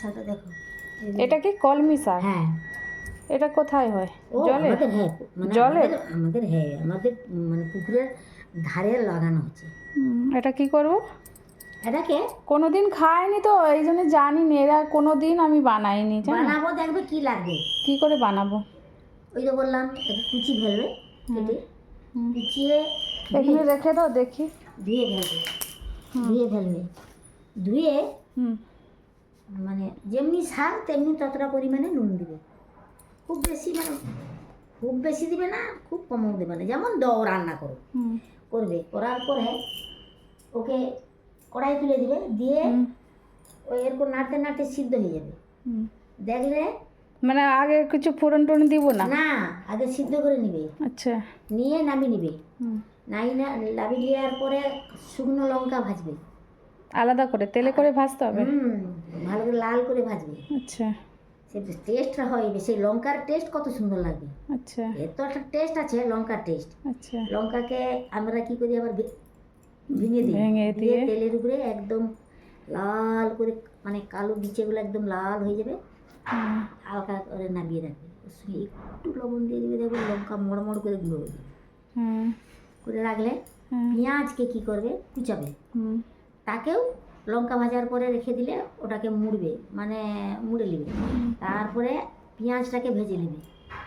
শাকটা দেখো, এটা কি কলমি শাক? হ্যাঁ। এটা কোথায় হয়? ও জলে? আমাদের, হ্যাঁ, মানে জলে? আমাদের হ্যাঁ, আমাদের মানে পুকুরের ধারে লাগানো হচ্ছে। এটা কি করব? এটাকে কোনোদিন খাইনি তো এই জন্য জানি না। এরা কোনোদিন আমি বানাইনি, জানো? বানাবো, দেখবে কি লাগবে। কি করে বানাবো? ওই যে বললাম, একটু কুচি ফেলবে, কেটে কুচিয়ে এখানে রেখে দাও দেখি। ধুয়ে ফেলবে, ধুয়ে ফেলবে, ধুয়ে মানে যেমনি শাক তেমনি ততটা পরিমাণে নুন দিবে। খুব বেশি মানে খুব বেশি দিবে না, খুব কমও দেবে না। যেমন দাও রান্না করবে, করার পরে ওকে কড়াই তুলে দিবে, দিয়ে ওই এরকম নাড়তে নাড়তে সিদ্ধ হয়ে যাবে। দেখলে মানে আগে কিছু ফোড়ন টোড়ন দিব না? না, আগে সিদ্ধ করে নিবে। আচ্ছা। নিয়ে নামিয়ে নিবে। নামিয়ে নেওয়ার পরে শুকনো লঙ্কা ভাজবে আলাদা করে তেলে করে ভাজতে হবে? ভালো করে লাল করে ভাজবে। আচ্ছা সে টেস্টটা হয়, সেই লঙ্কার টেস্ট কত সুন্দর লাগবে। আচ্ছা এর তো একটা টেস্ট আছে, লঙ্কার টেস্ট। আচ্ছা। লঙ্কাকে আমরা কি করি, আবার ভেঙে দিই, দিয়ে তেলের উপরে একদম লাল করে, মানে কালো বিচেগুলো একদম লাল হয়ে যাবে, হালকা করে নামিয়ে রাখবে। ওর সঙ্গে একটু লবণ দিয়ে দিবে, দেখবে লঙ্কা মড়মড় করে গুঁড়ো হয়ে যাবে। করে রাখলে পেঁয়াজকে কি করবে, কুচাবে, তাকেও লঙ্কা ভাজার পরে রেখে দিলে ওটাকে মুড়বে, মানে মুড়ে নেবে। তারপরে পেঁয়াজটাকে ভেজে নেবে।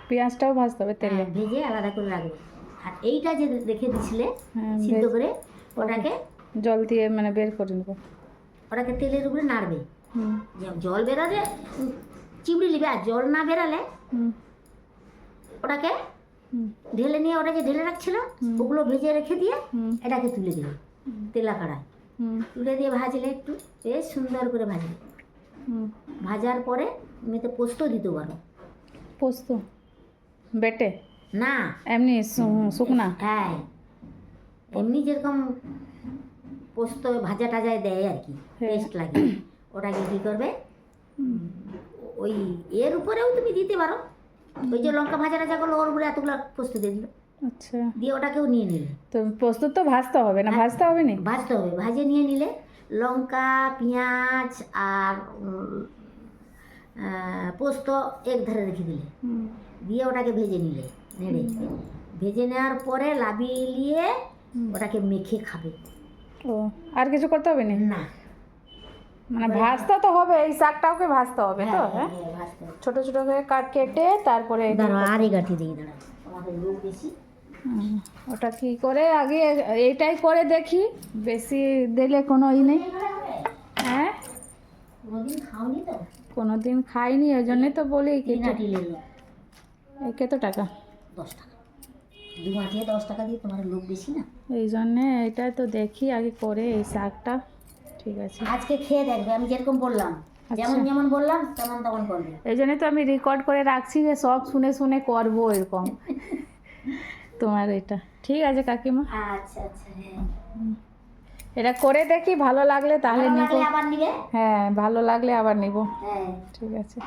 পেঁয়াজটাও ভাজতে হবে তেলে? ভেজে আলাদা করে রাখবে। আর এইটা যে রেখে দিছিলে সিদ্ধ করে, ওটাকে জল দিয়ে মানে বের করে নেবো। ওটাকে তেলের উপরে নাড়বে। জল বেরালে চিবড়ি নিবে, আর জল না বেরালে ওটাকে ঢেলে নিয়ে, ওটা যে ঢেলে রাখছিল ওগুলো ভেজে রেখে দিয়ে এটাকে তুলে দেবে তেলা কড়ায়, তুলে দিয়ে ভাজলে একটু বেশ সুন্দর করে ভাজবে। ভাজার পরে তুমি তো পোস্ত দিতে পারো। পোস্ত বেটে না, এমনি শুকনা? হ্যাঁ, এমনি যেরকম পোস্ত ভাজা টাজায় দেয় আর কি, টেস্ট লাগে। ওটাকে কী করবে, ওই এর উপরেও তুমি দিতে পারো। ওই যে লঙ্কা ভাজা টাজা করলো, ওর উপরে এতগুলো পোস্ত দিয়ে দিল। আচ্ছা। দিয়ে ওটাকেও নিয়ে নিলে। তো পোস্ত তো ভাজতে হবে না? ভাজতে হবে না? ভাজতে হবে। ভাজে নিয়ে নিলে লঙ্কা, পেঁয়াজ আর পোস্ত এক ধারে রেখে দিলে, দিয়ে ওটাকে ভেজে নিলে, নেড়ে ভেজে নেওয়ার পরে লাবিয়ে ওটাকে মেখে খাবে। ও, আর কিছু করতে হবে না? না, মানে ভাজতে তো হবে, এই শাকটাকে ভাজতে হবে তো? হ্যাঁ, ছোট ছোট করে কেটে তারপরে আরে গাঁঠি দিয়ে দাঁড়া, আমাদের লোক বেশি। ওটা কি করে আগে এইটাই করে দেখি, বেশি দিলে কোনো নেই। হ্যাঁ, কোনোদিন খাওনি তো? কোনোদিন খাইনি, ওই জন্যই তো বলি। কত টাকা? 10 টাকা। 2 আঁটিয়ে 10 টাকা দিয়ে, তোমার লোক বেশি না, এই জন্যে এটাই তো দেখি আগে করে এই শাকটা। ঠিক আছে, আজকে খেয়ে দেখবে, আমি যেরকম বললাম, যেমন যেমন বললাম তেমন তেমন করবে। এই জন্যই তো আমি রেকর্ড করে রাখছি যে সব শুনে শুনে করবো এরকম। তোমার এটা ঠিক আছে কাকিমা? আচ্ছা আচ্ছা, হ্যাঁ, এটা করে দেখি, ভালো লাগলে তাহলে নিব। আবার নিবে। হ্যাঁ, ভালো লাগলে আবার নিব। হ্যাঁ, ঠিক আছে।